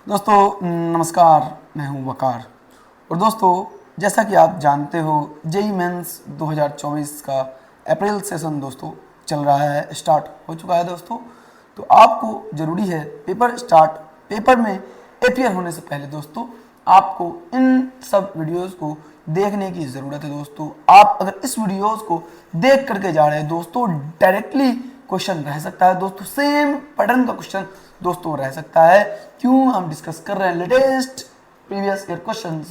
दोस्तों नमस्कार, मैं हूं वकार। और दोस्तों, जैसा कि आप जानते हो, जेई मेंस 2024 का अप्रैल सेशन दोस्तों चल रहा है, स्टार्ट हो चुका है दोस्तों। तो आपको ज़रूरी है पेपर में अपियर होने से पहले दोस्तों आपको इन सब वीडियोस को देखने की ज़रूरत है दोस्तों। आप अगर इस वीडियोस को देख करके जा रहे हैं दोस्तों, डायरेक्टली क्वेश्चन रह सकता है दोस्तों, सेम पैटर्न का क्वेश्चन दोस्तों रह सकता है। क्यों हम डिस्कस कर रहे हैं लेटेस्ट प्रीवियस ईयर क्वेश्चन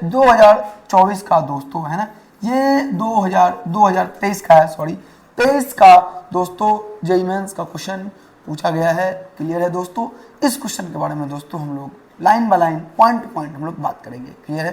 2024 का दोस्तों, है ना। ये 2023 का है, सॉरी 23 का दोस्तों जेईई मेंस का क्वेश्चन पूछा गया है। क्लियर है दोस्तों। इस क्वेश्चन के बारे में दोस्तों हम लोग line by line, point two point हम लोग बात करेंगे। क्लियर है।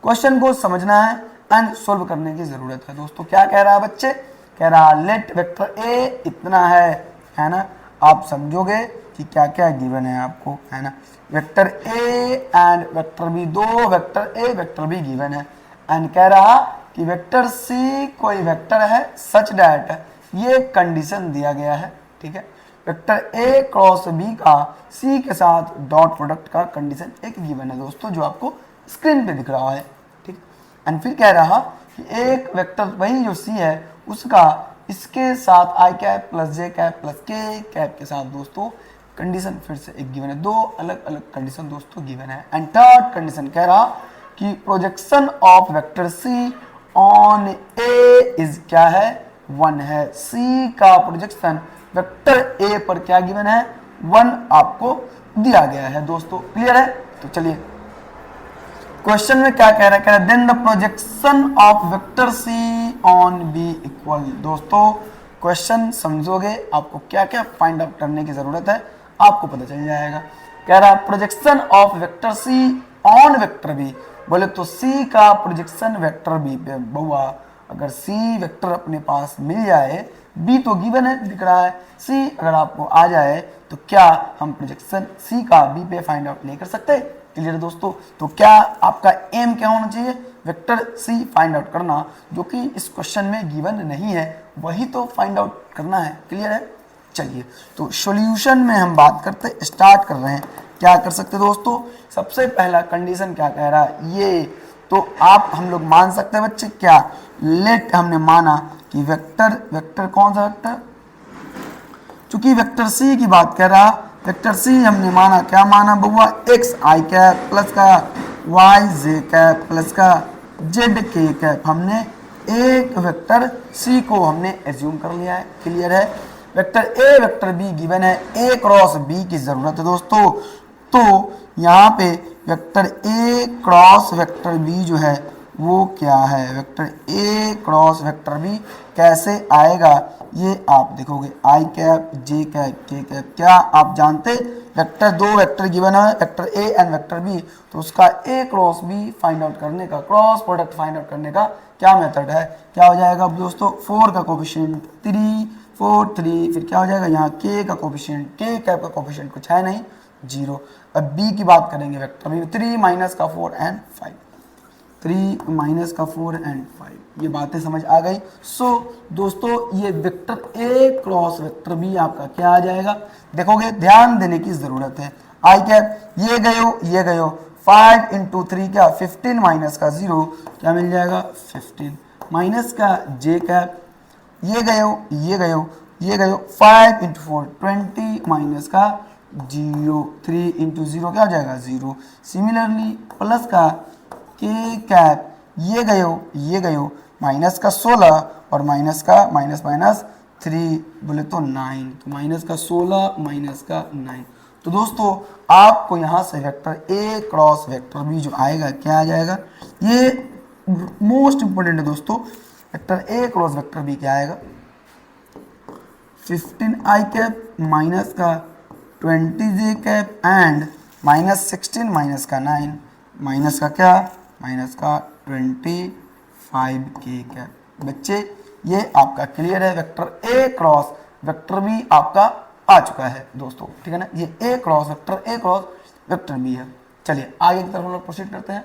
क्वेश्चन को समझना है एंड सोल्व करने की जरूरत है दोस्तों। क्या कह रहा है बच्चे? कह रहा लेट वेक्टर ए इतना है ना। आप समझोगे कि क्या क्या गिवन है आपको, है ना। Vector A and vector B, दो vector A vector B given है। एंड कह रहा कि वेक्टर सी कोई वेक्टर है सच डैट, ये कंडीशन दिया गया है। ठीक है। वेक्टर ए क्रॉस बी का सी के साथ डॉट प्रोडक्ट का कंडीशन एक गिवन है दोस्तों, जो आपको स्क्रीन पे दिख रहा है। ठीक। एंड फिर कह रहा कि एक वेक्टर वही जो सी है उसका इसके साथ आई कैप प्लस जे कैप प्लस के कैप के साथ दोस्तों कंडीशन फिर से एक गिवन है। दो अलग अलग कंडीशन दोस्तों गिवन है। एंड थर्ड कंडीशन कह रहा कि projection of vector C on A is क्या है? 1 है। सी का प्रोजेक्शन वेक्टर ए पर क्या गिवन है? 1 आपको दिया गया है दोस्तों। क्लियर है। तो चलिए क्वेश्चन में क्या कह रहा है? कह रहा है then the projection of vector C on B equal. दोस्तों क्वेश्चन समझोगे, आपको क्या क्या फाइंड आउट करने की जरूरत है आपको पता चल जाएगा। कह रहा projection of vector C on vector B, बोले तो सी का प्रोजेक्शन वेक्टर बी पे बहुआ, अगर सी वेक्टर अपने पास मिल जाए, बी तो गिवन है दिख रहा है, सी अगर आपको आ जाए तो क्या हम प्रोजेक्शन सी का बी पे फाइंड आउट नहीं कर सकते? क्लियर है दोस्तों। तो क्या आपका एम क्या होना चाहिए? वेक्टर सी फाइंड आउट करना, जो कि इस क्वेश्चन में गिवन नहीं है, वही तो फाइंड आउट करना है। क्लियर है। चलिए तो सॉल्यूशन में हम बात करते स्टार्ट कर रहे हैं। क्या कर सकते दोस्तों? सबसे पहला कंडीशन क्या कह रहा है? ये तो आप हम लोग मान सकते हैं बच्चे, क्या लेट हमने माना कि वेक्टर कौन सा वेक्टर, चूंकि वेक्टर सी की बात कर रहा, वेक्टर सी हमने माना, क्या माना बउआ? एक्स आई कैप प्लस का वाई जे कैप प्लस का जेड के कैप। हमने एक वेक्टर सी को हमने एज्यूम कर लिया है। क्लियर है। Vector A vector B given है, ए क्रॉस बी की जरूरत है दोस्तों। तो यहाँ पे vector A cross vector B जो है वो क्या है? Vector A cross vector B कैसे आएगा ये आप देखोगे। I cap J cap K cap, क्या आप जानते वेक्टर, दो वेक्टर गिवन है vector A and vector B, तो उसका A cross B find out करने का, क्रॉस प्रोडक्ट फाइंड आउट करने का क्या मेथड है? क्या हो जाएगा दोस्तों? 4 का कोफिशिएंट 3 4 3, फिर क्या हो जाएगा यहाँ के का कोफिशिएंट, के कैप का कोफिशिएंट कुछ है नहीं, 0। अब बी की बात करेंगे, वेक्टर बी 3 माइनस का 4 एंड 5, 3 माइनस का 4 एंड 5, ये बातें समझ आ गई। सो दोस्तों ये vector A cross vector B आपका क्या आ जाएगा? देखोगे, ध्यान देने की जरूरत है। आई कैप ये गयो 5 इंटू 3 क्या 15 माइनस का 0 क्या मिल जाएगा? 15 माइनस का जे कैप ये गयो 5 इंटू 4 20 माइनस का 0, 3 इंटू 0 क्या हो जाएगा? 0। सिमिलरली प्लस का के कैप ये गयो माइनस का 16 और माइनस का माइनस माइनस 3 बोले तो 9, तो माइनस का 16 माइनस का 9। तो दोस्तों आपको यहाँ से vector A cross vector B जो आएगा क्या आ जाएगा? ये मोस्ट इंपोर्टेंट है दोस्तों। Vector A cross vector B क्या आएगा? 15 आई कैप माइनस का 20 J cap and minus 16 minus का 9 माइनस का क्या? माइनस का 25 के कैप। बच्चे ये आपका क्लियर है। Vector A cross vector B आपका आ चुका है दोस्तों। ठीक है ना। ये ए क्रॉस वेक्टर बी है। चलिए आगे की तरफ हम लोग प्रोसीड करते हैं।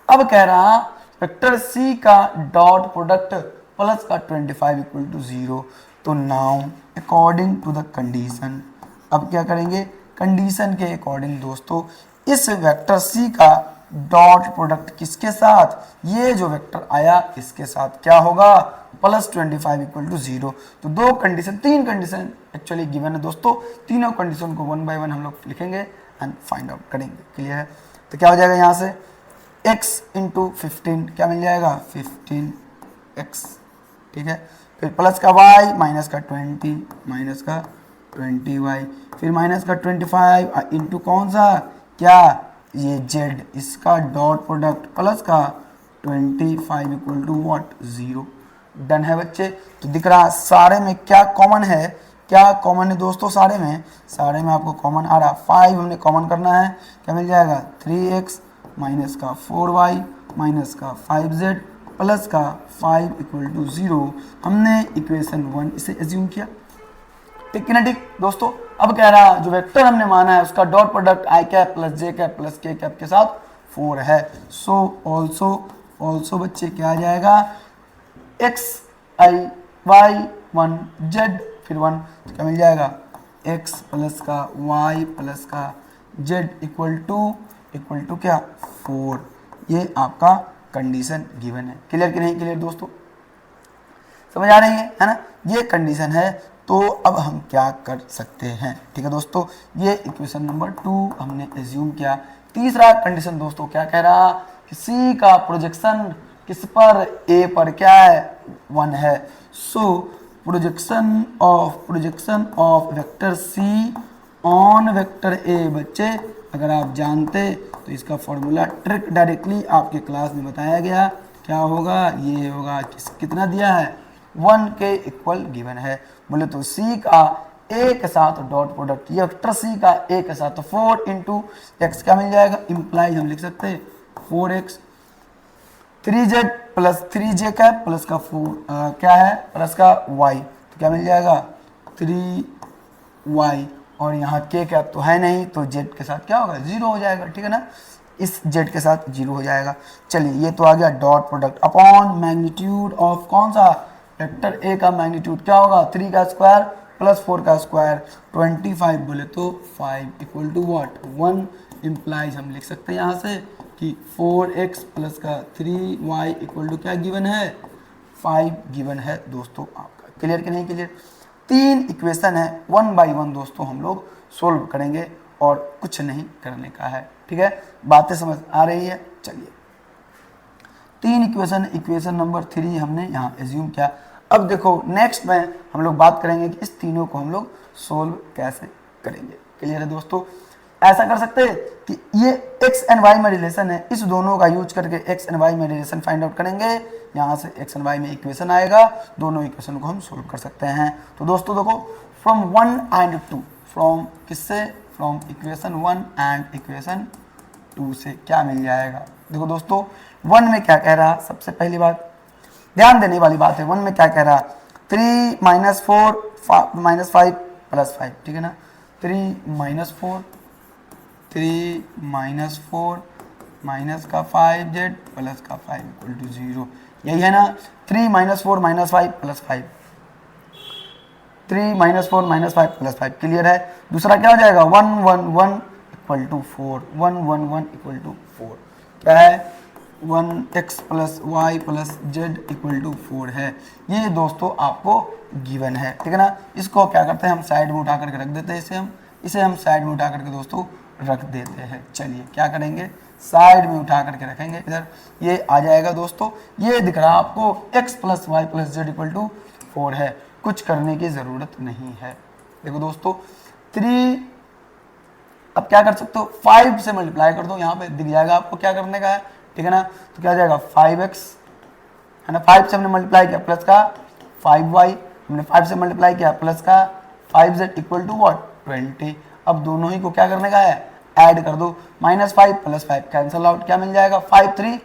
अब कह रहा वेक्टर सी का डॉट प्रोडक्ट प्लस का 25 इक्वल टू 0। तो now according to the condition अब क्या करेंगे, कंडीशन के अकॉर्डिंग दोस्तों इस वेक्टर सी का डॉट प्रोडक्ट किसके साथ, ये जो वेक्टर आया इसके साथ क्या होगा, +25 इक्वल टू 0। तो दो कंडीशन, तीन कंडीशन एक्चुअली गिवन है दोस्तों, तीनों कंडीशन को 1 बाय 1 हम लोग लिखेंगे एंड फाइंड आउट करेंगे। क्लियर है? तो क्या हो जाएगा यहाँ से x इंटू 15 क्या मिल जाएगा 15x, ठीक है। फिर प्लस का y माइनस का 20 माइनस का 20y, फिर माइनस का 25 इंटू कौन सा, क्या ये z, इसका डॉट प्रोडक्ट प्लस का 25 इक्वल टू व्हाट 0। डन है बच्चे। तो दिख रहा सारे में क्या कॉमन है, क्या कॉमन है दोस्तों, सारे में आपको कॉमन आ रहा 5 हमने कॉमन करना है, क्या मिल जाएगा 3x माइनस का 4y माइनस का 5z प्लस का 5 इक्वल टू 0। हमने इक्वेशन 1 इसे एज्यूम किया, ठीक है ना, ठीक दोस्तों। अब कह रहा जो वेक्टर हमने माना है उसका dot product I cap plus J cap plus के कैप के साथ 4 है। सो ऑल्सो बच्चे क्या आ जाएगा x i y 1 z फिर 1, तो क्या मिल जाएगा x प्लस का y प्लस का z इक्वल टू क्या 4। ये आपका कंडीशन गिवन है। क्लियर कि नहीं क्लियर दोस्तों, समझ आ रही है ना, ये कंडीशन है। तो अब हम क्या कर सकते हैं, ठीक है दोस्तों, ये इक्वेशन नंबर 2 हमने एज्यूम किया। तीसरा कंडीशन दोस्तों क्या कह रहा कि C का प्रोजेक्शन किस पर, A पर क्या है 1 है। So projection of vector C on vector A, बच्चे अगर आप जानते तो इसका फॉर्मूला ट्रिक डायरेक्टली आपके क्लास में बताया गया, क्या होगा, ये होगा कितना दिया है 1 के इक्वल गिवन है। बोले तो C का A के साथ डॉट प्रोडक्ट, ये वेक्टर C का A के साथ, तो 4 इंटू एक्स क्या मिल जाएगा, इम्प्लाइज हम लिख सकते हैं 4x 3z plus 3j cap plus का 4 क्या है प्लस का y, तो क्या मिल जाएगा 3y, और यहाँ k कैप तो है नहीं तो z के साथ क्या होगा 0 हो जाएगा, ठीक है ना, इस z के साथ 0 हो जाएगा। चलिए ये तो आ गया dot product upon magnitude of कौन सा वेक्टर a का मैग्नीट्यूड क्या होगा 3 का स्क्वायर प्लस 4 का स्क्वायर 25, बोले तो 5 इक्वल टू व्हाट 1, इम्प्लाइज हम लिख सकते हैं यहाँ से कि 4x प्लस का 3y इक्वल टू क्या गिवन है 5 गिवन है दोस्तों आपका। क्लियर कि नहीं क्लियर, तीन इक्वेशन है 1 बाई 1 दोस्तों हम लोग सोल्व करेंगे और कुछ नहीं करने का है, ठीक है, बातें समझ आ रही है। चलिए तीन इक्वेशन नंबर 3 हमने यहाँ एज्यूम किया। अब देखो नेक्स्ट में हम लोग बात करेंगे कि इस तीनों को हम लोग सोल्व कैसे करेंगे। क्लियर है दोस्तों, ऐसा कर सकते हैं कि ये x एंड y में रिलेशन है, इस दोनों का यूज करके x एंड y में रिलेशन फाइंड आउट करेंगे, यहाँ से x एंड y में इक्वेशन आएगा, दोनों इक्वेशन को हम सोल्व कर सकते हैं। तो दोस्तों देखो फ्रॉम 1 एंड 2, फ्रॉम किससे, फ्रॉम इक्वेशन 1 एंड इक्वेशन 2 से क्या मिल जाएगा। देखो दोस्तों 1 में क्या कह रहा, सबसे पहली बात ध्यान देने वाली बात है, 1 में क्या कह रहा 3 माइनस 4 माइनस 5 प्लस 5, ठीक है ना, 3 माइनस 4 माइनस का 5z प्लस का 5 इक्वल टू 0, यही है ना, 3 minus 4 minus 5 plus 5, 3 minus 4 minus 5 plus 5। Clear है। दूसरा क्या हो जाएगा 1 1 1 इक्वल टू 4, 1 1 1 इक्वल टू 4, क्या है 1x plus y plus z equal to 4 है। ये दोस्तों आपको गिवन है, ठीक है ना। इसको क्या करते हैं हम साइड में उठा करके रख देते हैं, इसे हम साइड में उठा करके दोस्तों रख देते हैं। चलिए क्या करेंगे, साइड में उठा करके रखेंगे, इधर ये आ जाएगा दोस्तों, ये दिख रहा आपको x plus y plus z equal to 4 है, कुछ करने की ज़रूरत नहीं है। देखो दोस्तों 3, अब क्या कर सकते हो 5 से मल्टीप्लाई कर दो, यहाँ पे दिख जाएगा आपको क्या करने का है, ठीक है ना। तो क्या हो जाएगा 5x है ना, 5 से हमने मल्टीप्लाई किया प्लस का 5y, हमने 5 से मल्टीप्लाई किया प्लस का 5z इक्वल टू व्हाट 20। अब दोनों ही को क्या करने का है, ऐड कर दो, -5 प्लस 5 कैंसल आउट, क्या मिल जाएगा 5 3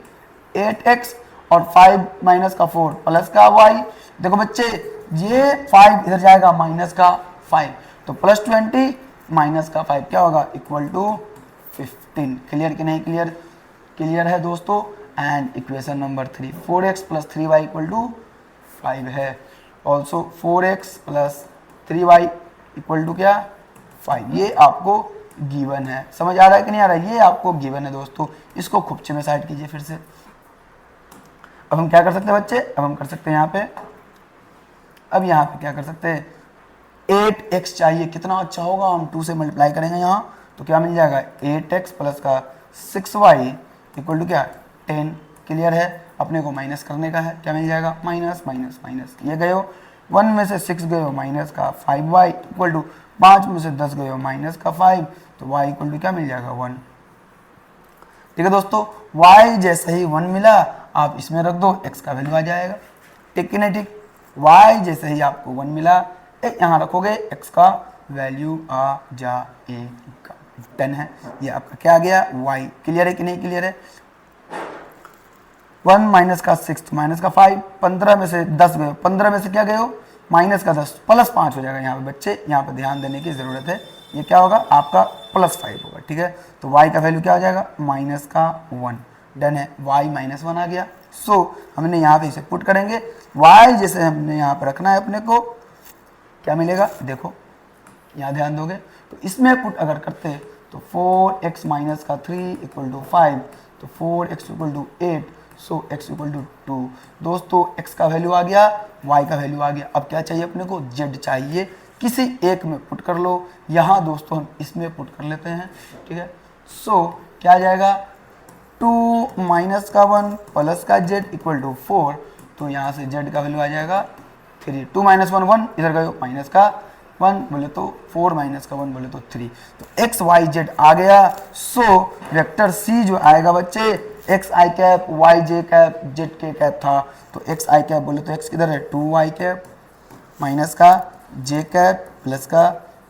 8x और 5 माइनस का 4 प्लस का y। देखो बच्चे ये 5 इधर जाएगा माइनस का 5, तो प्लस 20 माइनस का 5 क्या होगा इक्वल टू 15। क्लियर कि नहीं क्लियर, क्लियर है दोस्तों। And equation number 3 4x plus 3y equal to 5 है, also 4x plus 3y equal to क्या 5, ये आपको गिवन है। समझ आ रहा है कि नहीं आ रहा है? ये आपको गिवन है दोस्तों, इसको खुपचे में साइड कीजिए फिर से। अब हम क्या कर सकते हैं बच्चे, अब हम कर सकते हैं यहाँ पे, अब यहाँ पे क्या कर सकते हैं, 8x चाहिए, कितना अच्छा होगा, हम 2 से मल्टीप्लाई करेंगे यहाँ तो क्या मिल जाएगा, 8x प्लस का 6y इक्वल टू क्या, 10। क्लियर है? अपने को माइनस करने का है, क्या मिल जाएगा, माइनस माइनस माइनस, ये गए हो 1 में से 6 गए हो माइनस का 5y इक्वल टू 5 में से 10 गए हो माइनस का 5, तो y इक्वल टू क्या मिल जाएगा, 1। ठीक है दोस्तों, y जैसे ही 1 मिला आप इसमें रख दो, x का वैल्यू आ जाएगा। ठीक कि नहीं? ठीक, y जैसे ही आपको 1 मिला यहाँ रखोगे, x का वैल्यू आ जाएगा। 10 है, ये आपका क्या आ गया, y। क्लियर है कि नहीं क्लियर है? 1 माइनस का 6 माइनस का 5, 15 में से 10 गए, 15 में से क्या गए हो, माइनस का 10 प्लस 5 हो जाएगा। यहाँ पे बच्चे, यहाँ पे ध्यान देने की ज़रूरत है, ये क्या होगा आपका प्लस 5 होगा। ठीक है, तो y का वैल्यू क्या आ जाएगा, माइनस का 1। डन है, y माइनस 1 आ गया। सो हमने यहाँ पे इसे पुट करेंगे, y जैसे हमने यहाँ पे रखना है अपने को, क्या मिलेगा, देखो यहाँ ध्यान दोगे तो इसमें पुट अगर करते हैं तो 4x माइनस का 3 इक्वल टू 5, तो 4x equal to 8, so x equal to 2। दोस्तों x का वैल्यू आ गया, y का वैल्यू आ गया। अब क्या चाहिए अपने को, z चाहिए, किसी एक में पुट कर लो। यहाँ दोस्तों हम इसमें पुट कर लेते हैं। ठीक है, सो क्या आ जाएगा, 2 माइनस का 1 प्लस का z इक्वल टू 4, तो यहाँ से z का वैल्यू आ जाएगा 3। 2 माइनस 1 1, इधर गए माइनस का 1 बोले तो 4 माइनस का 1 बोले तो 3, तो x y z आ गया। सो वेक्टर c जो आएगा बच्चे, x i cap y j cap z k cap था, तो x i कैप बोले तो x किधर है, 2y कैप माइनस का j कैप प्लस का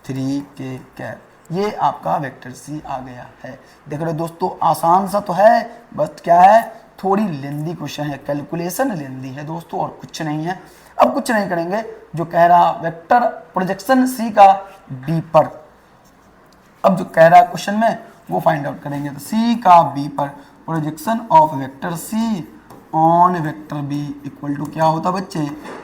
3k कैप, ये आपका वेक्टर c आ गया है। देख रहे हो दोस्तों, आसान सा तो है, बस क्या है, थोड़ी लेंदी क्वेश्चन है, कैलकुलेशन लेंदी है दोस्तों, और कुछ नहीं है। अब कुछ नहीं करेंगे, जो कह रहा वेक्टर प्रोजेक्शन c का b पर, अब जो कह रहा क्वेश्चन में वो फाइंड आउट करेंगे। तो c का b पर projection of vector c on vector b equal to क्या होता बच्चे,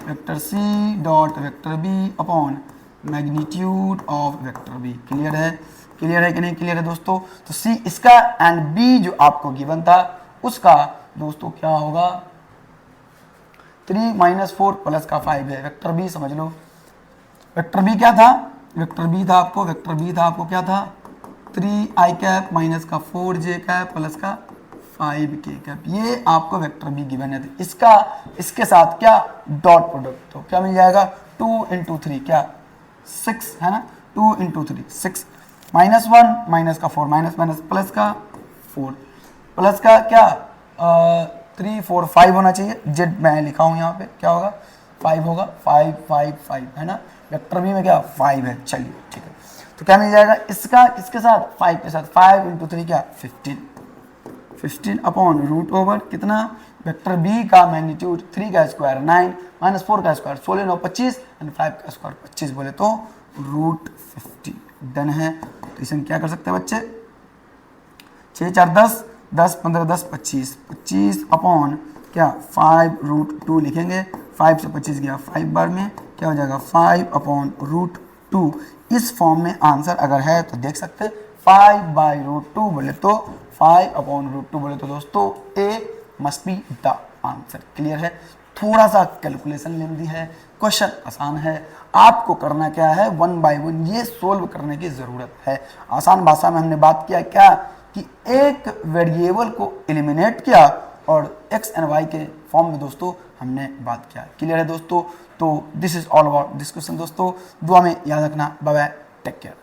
vector c dot vector b upon magnitude of vector b। Clear है? क्लियर है कि नहीं क्लियर है दोस्तों? तो c इसका एंड b जो आपको गिवन था उसका दोस्तों क्या होगा, 3 माइनस 4 प्लस का 5 है, वेक्टर b समझ लो। वेक्टर b क्या था, वेक्टर b था आपको, वेक्टर b था आपको क्या था, 3i कैप माइनस का 4j कैप प्लस का 5k कैप, ये आपको वेक्टर b गिवन है। इसका इसके साथ क्या डॉट प्रोडक्ट, तो क्या मिल जाएगा, 2 इंटू 3 क्या 6 है ना, 2 इंटू 3 6, माइनस 1 माइनस का 4 माइनस माइनस प्लस का 4 प्लस का क्या 3 4 5 होना चाहिए, जेड मैं लिखा हूँ यहाँ पे, क्या होगा 5 होगा, 5 5 5 है ना, वेक्टर बी में क्या 5 है। चलिए ठीक है, तो क्या मिल जाएगा इसका, इसके साथ 5 के साथ 5 इंटू 3 क्या 15 अपॉन रूट ओवर कितना, वेक्टर बी का मैग्नीट्यूड 3 का स्क्वायर 9 माइनस 4 का स्क्वायर 16 9 25 एंड 5 का स्क्वायर 25 बोले तो रूट 50। डन है, तो इसे हम क्या कर सकते हैं बच्चे, 6 4 10 10 15 10 25 25 अपॉन क्या 5 रूट 2 लिखेंगे, 5 से 25 गया 5 बार में क्या हो जाएगा 5 अपॉन रूट 2। इस फॉर्म में आंसर अगर है तो देख सकते हैं 5 बाई रूट 2 बोले तो 5 अपॉन रूट 2 बोले तो दोस्तों A must be the answer. Clear है? थोड़ा सा कैलकुलेशन लेंदी है, क्वेश्चन आसान है, आपको करना क्या है 1 बाय 1 ये सोल्व करने की ज़रूरत है। आसान भाषा में हमने बात किया क्या कि एक वेरिएबल को एलिमिनेट किया और x एंड y के फॉर्म में दोस्तों हमने बात किया। क्लियर है दोस्तों? तो this is all about this question दोस्तों, दुआ में याद रखना। Bye bye, take care.